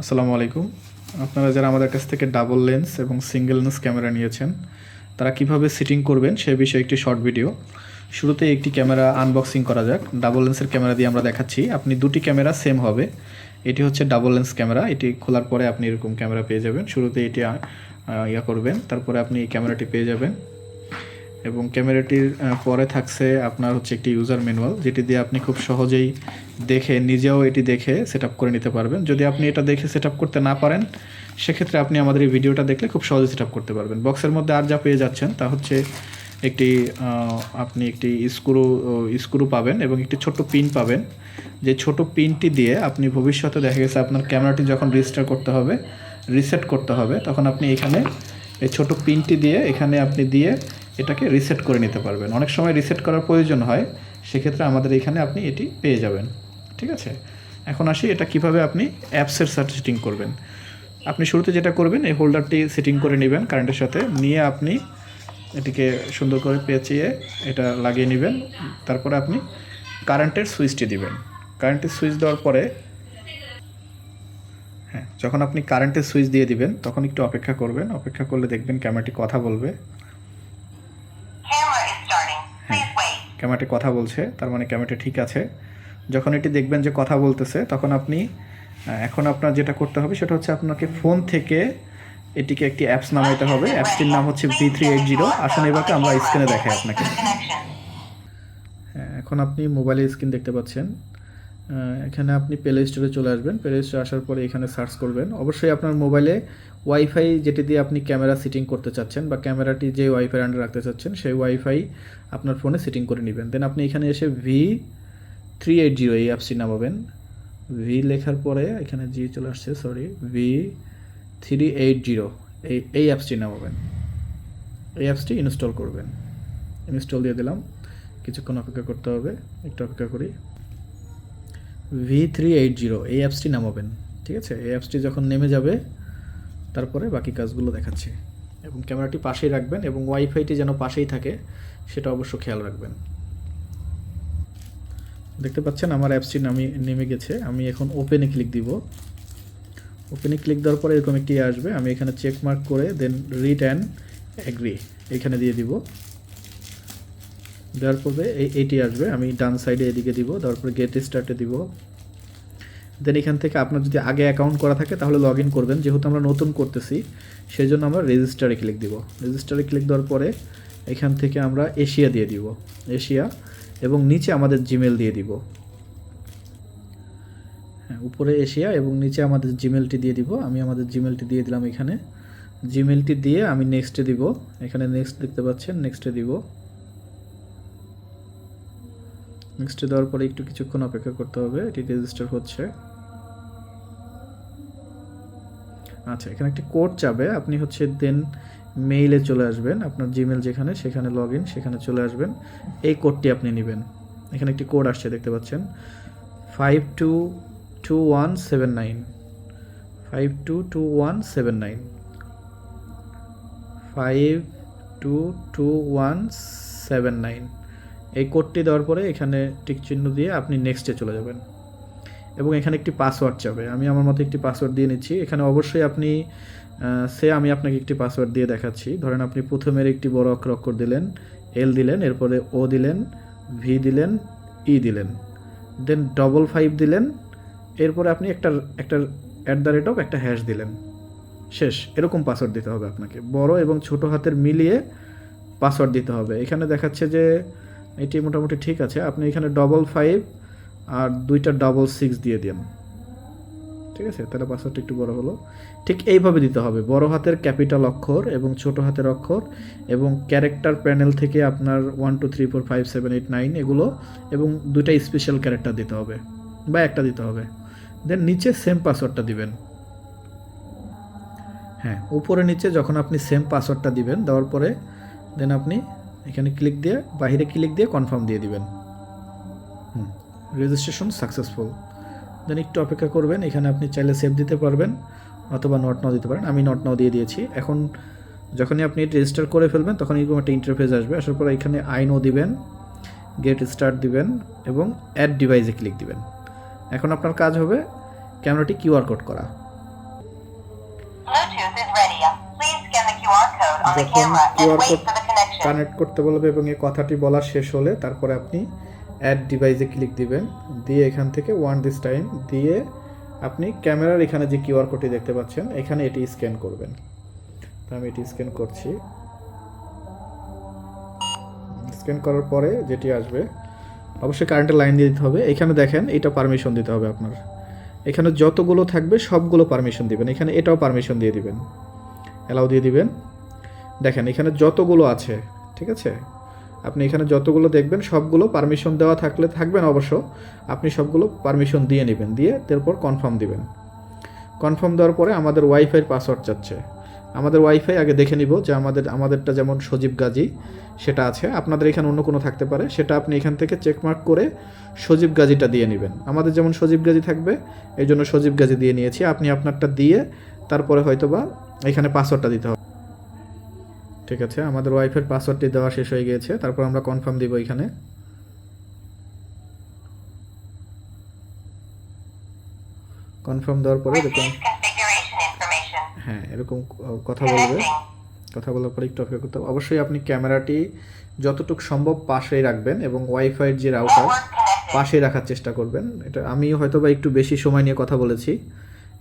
আসসালামু আলাইকুম। আপনারা যারা আমাদের কাছ থেকে ডাবল লেন্স এবং সিঙ্গেল লেন্স ক্যামেরা নিয়েছেন তারা কিভাবে সেটিং করবেন সে বিষয়ে একটি শর্ট ভিডিও। শুরুতে একটি ক্যামেরা আনবক্সিং করা যাক। ডাবল লেন্সের ক্যামেরা দিয়ে আমরা দেখাচ্ছি। আপনি দুটি ক্যামেরা সেম হবে। এটি হচ্ছে ডাবল লেন্স ক্যামেরা। এটি খোলার পরে আপনি এরকম ক্যামেরা পেয়ে যাবেন। শুরুতে এটি করবেন, তারপরে আপনি এই ক্যামেরাটি পেয়ে যাবেন এবং ক্যামেরাটির পরে থাকছে আপনার হচ্ছে একটি ইউজার ম্যানুয়াল, যেটি দিয়ে আপনি খুব সহজেই দেখে নিজেও এটি দেখে সেট আপ করে নিতে পারবেন। যদি আপনি এটা দেখে সেট আপ করতে না পারেন সেক্ষেত্রে আপনি আমাদের এই ভিডিওটা দেখলে খুব সহজে সেট আপ করতে পারবেন। বক্সের মধ্যে আর যা পেয়ে যাচ্ছেন তা হচ্ছে একটি আপনি একটি স্ক্রু পাবেন এবং একটি ছোট্ট পিন পাবেন। যে ছোট পিনটি দিয়ে আপনি ভবিষ্যতে দেখা গেছে আপনার ক্যামেরাটি যখন রিসেট করতে হবে তখন আপনি এখানে এই ছোট পিনটি দিয়ে এখানে আপনি দিয়ে এটাকে রিসেট করে নিতে পারবেন। অনেক সময় রিসেট করার প্রয়োজন হয়, সেক্ষেত্রে আমাদের এখানে আপনি এটি পেয়ে যাবেন। ঠিক আছে, এখন আসি এটা কিভাবে আপনি অ্যাপসের সাথে সেটিং করবেন। আপনি শুরুতে যেটা করবেন, এই হোল্ডারটি সেটিং করে নেবেন কারেন্টের সাথে, নিয়ে আপনি এটিকে সুন্দর করে পেঁচিয়ে এটা লাগিয়ে নেবেন। তারপরে আপনি কারেন্টের সুইচটি দিবেন। কারেন্টের সুইচ দেওয়ার পরে যখন আপনি কারেন্টের সুইচ দিয়ে দিবেন তখন একটু অপেক্ষা করবেন। অপেক্ষা করলে দেখবেন ক্যামেরাটি কথা বলবে। ক্যামেরাটি কথা বলছে, তার মানে ক্যামেরাটি ঠিক আছে। যখন এটি দেখবেন যে কথা বলতেছে তখন আপনি এখন আপনার যেটা করতে হবে সেটা হচ্ছে আপনাকে ফোন থেকে এটিকে একটি অ্যাপস নামাইতে হবে। অ্যাপসটির নাম হচ্ছে V380। আসুন এবারকে আমরা স্ক্রিনে দেখাই আপনাকে। এখন আপনি মোবাইলের স্ক্রিন দেখতে পাচ্ছেন। এখানে আপনি প্লে স্টোরে চলে আসবেন। প্লে স্টোরে আসার পরে এখানে সার্চ করবেন। অবশ্যই আপনার মোবাইলে ওয়াইফাই যেটি দিয়ে আপনি ক্যামেরা সেটিং করতে চাচ্ছেন বা ক্যামেরাটি যে ওয়াইফাই আন্ডার রাখতে চাচ্ছেন সেই ওয়াইফাই আপনার ফোনে সেটিং করে নেবেন। দেন আপনি এখানে এসে V380 এই অ্যাপসটি নামাবেন। ভি লেখার পরে এখানে জি চলে আসছে, সরি, V380 এই অ্যাপসটি নামাবেন। এই অ্যাপসটি ইনস্টল করবেন। ইনস্টল দিয়ে দিলাম। কিছুক্ষণ অপেক্ষা করতে হবে, একটু অপেক্ষা করি। V380 এই অ্যাপসটি নামাবেন। ঠিক আছে, এই অ্যাপসটি যখন নেমে যাবে তারপরে বাকি কাজগুলো দেখাচ্ছি। এবং ক্যামেরাটি পাশেই রাখবেন এবং ওয়াইফাইটি যেন পাশেই থাকে সেটা অবশ্য খেয়াল রাখবেন। দেখতে পাচ্ছেন আমার অ্যাপসটি নেমে গেছে। আমি এখন ওপেনে ক্লিক দিব। ওপেনে ক্লিক দেওয়ার পরে এরকম একটি আসবে। আমি এখানে চেক মার্ক করে দেন রিড অ্যান্ড অ্যাগ্রি এখানে দিয়ে দিব। দেওয়ার পরে এইটি আসবে, আমি ডান সাইডে এদিকে দিব। দেওয়ার পরে গেট স্টার্টে দিব। দেন এখান থেকে আপনার যদি আগে অ্যাকাউন্ট করা থাকে তাহলে লগ ইন করবেন। যেহেতু আমরা নতুন করতেছি সেই জন্য আমরা রেজিস্টারে ক্লিক দিব। রেজিস্টারে ক্লিক দেওয়ার পরে এখান থেকে আমরা এশিয়া দিয়ে দিব, এশিয়া, এবং নিচে আমাদের জিমেল দিয়ে দিব। হ্যাঁ, উপরে এশিয়া এবং নিচে আমাদের জিমেলটি দিয়ে দিব। আমি আমাদের জিমেলটি দিয়ে দিলাম। এখানে জিমেলটি দিয়ে আমি নেক্সটে দিব। এখানে নেক্সট দেখতে পাচ্ছেন, নেক্সটে দিব। নেক্সটে দেওয়ার পরে একটু কিছুক্ষণ অপেক্ষা করতে হবে, এটি রেজিস্টার হচ্ছে। আচ্ছা, এখানে একটি কোড চাবে। আপনি হচ্ছে দেন মেইলে চলে আসবেন, আপনার জিমেল যেখানে সেখানে লগ ইন, সেখানে চলে আসবেন। এই কোডটি আপনি নেবেন। এখানে একটি কোড আসছে দেখতে পাচ্ছেন, 522179 522179 522179। এই কোডটি দেওয়ার পরে এখানে টিক চিহ্ন দিয়ে আপনি নেক্সটে চলে যাবেন এবং এখানে একটি পাসওয়ার্ড চাবে। আমি আমার মতো একটি পাসওয়ার্ড দিয়ে নিচ্ছি। এখানে অবশ্যই আপনি আমি আপনাকে একটি পাসওয়ার্ড দিয়ে দেখাচ্ছি। ধরেন আপনি প্রথমের একটি বড় অক্ষর দিলেন, এল দিলেন, এরপরে ও দিলেন, ভি দিলেন, ই দিলেন, দেন 55 দিলেন, এরপরে আপনি একটা একটা হ্যাশ দিলেন, শেষ। এরকম পাসওয়ার্ড দিতে হবে আপনাকে। বড় এবং ছোট হাতের মিলিয়ে পাসওয়ার্ড দিতে হবে। এখানে দেখাচ্ছে যে এটি মোটামুটি ঠিক আছে। আপনি এখানে 55 আর 2টা 66 দিয়ে দিন। ঠিক আছে, তাহলে পাসওয়ার্ডটা একটু বড় হলো। ঠিক এইভাবে দিতে হবে, বড় হাতের ক্যাপিটাল অক্ষর এবং ছোট হাতের অক্ষর এবং ক্যারেক্টার প্যানেল থেকে আপনার 1 2 3 4 5 7 8 9 এগুলো, এবং 2টা স্পেশাল ক্যারেক্টার দিতে হবে বা একটা দিতে হবে। দেন নিচে সেম পাসওয়ার্ডটা দিবেন। হ্যাঁ, উপরে নিচে যখন আপনি সেম পাসওয়ার্ডটা দিবেন, দেওয়ার পরে দেন আপনি এখানে ক্লিক দিয়ে বাহিরে ক্লিক দিয়ে কনফার্ম দিয়ে দিবেন। Registration successful. দেন একটু অপেক্ষা করবেন। এখানে আপনি চাইলে সেভ দিতে পারবেন অথবা নট নাও দিতে পারেন। আমি নট নাও দিয়ে দিয়েছি। এখন যখনই আপনি রেজিস্টার করে ফেলবেন তখন এরকম একটা ইন্টারফেস আসবে। আসার পরে এখানে আই নো দিবেন, গেট স্টার্ট দিবেন এবং অ্যাড ডিভাইসে ক্লিক দিবেন। এখন আপনার কাজ হবে ক্যামেরাটি কিউআর কোড করা। QR code on the যখন camera and QR wait code for the connection. Connect করতে বলবে এবং এই কথাটি বলা শেষ হলে তারপরে আপনি অ্যাড ডিভাইসে ক্লিক দিবেন, দিয়ে এখান থেকে ওয়ান দিস টাইম দিয়ে আপনি ক্যামেরার এখানে যে কিউআর কোডটি দেখতে পাচ্ছেন এখানে এটি স্ক্যান করবেন। তো আমি এটি স্ক্যান করছি। স্ক্যান করার পরে যেটি আসবে, অবশ্যই কারেন্টের লাইন দিয়ে দিতে হবে। এখানে দেখেন এটা পারমিশন দিতে হবে আপনার। এখানে যতগুলো থাকবে সবগুলো পারমিশন দিবেন। এখানে এটাও পারমিশন দিয়ে দিবেন, অ্যালাউ দিয়ে দিবেন। দেখেন এখানে যতগুলো আছে, ঠিক আছে, আপনি এখানে যতগুলো দেখবেন সবগুলো পারমিশন দেওয়া থাকলে থাকবেন অবশ্য, আপনি সবগুলো পারমিশন দিয়ে নেবেন, দিয়ে তারপর কনফার্ম দিবেন। কনফার্ম দেওয়ার পরে আমাদের ওয়াইফাইয়ের পাসওয়ার্ড চাচ্ছে। আমাদের ওয়াইফাই আগে দেখে নিব যে আমাদেরটা যেমন সজীব গাজী সেটা আছে, আপনাদের এখানে অন্য কোনো থাকতে পারে, সেটা আপনি এখান থেকে চেকমার্ক করে সজীব গাজীটা দিয়ে নেবেন। আমাদের যেমন সজীব গাজী থাকবে এই জন্য সজীব গাজী দিয়ে নিয়েছি। আপনি আপনারটা দিয়ে তারপরে হয়তোবা এখানে পাসওয়ার্ডটা দিতে হবে। ঠিক আছে, আমাদের ওয়াইফাইয়ের পাসওয়ার্ডটি দেওয়া শেষ হয়ে গিয়েছে। তারপর আমরা কনফার্ম দিব এখানে। কনফার্ম দেওয়ার পরে এরকম, Receive configuration information. হ্যাঁ এরকম কথা বলবে। কথা বলার পরে একটু অপেক্ষা করতে হবে। অবশ্যই আপনি ক্যামেরাটি যতটুকু সম্ভব পাশেই রাখবেন এবং ওয়াইফাইয়ের যে রাউটার Network connected. পাশেই রাখার চেষ্টা করবেন। এটা আমি হয়তো বা একটু বেশি সময় নিয়ে কথা বলেছি,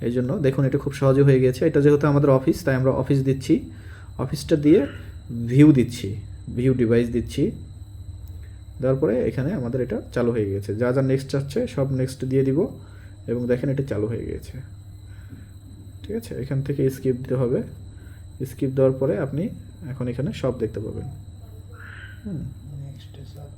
এই জন্য দেখুন এটা খুব সহজে হয়ে গেছে। এটা যেহেতু আমাদের অফিস তাই আমরা অফিস দিচ্ছি, অফিসটা দিয়ে ভিউ দিচ্ছি, ভিউ ডিভাইস দিচ্ছি। দেওয়ার পরে এখানে আমাদের এটা চালু হয়ে গেছে। যা যা নেক্সট চাচ্ছে সব নেক্সট দিয়ে দিব এবং দেখেন এটা চালু হয়ে গেছে। ঠিক আছে, এখান থেকে স্কিপ দিতে হবে। স্কিপ দেওয়ার পরে আপনি এখন এখানে সব দেখতে পাবেন।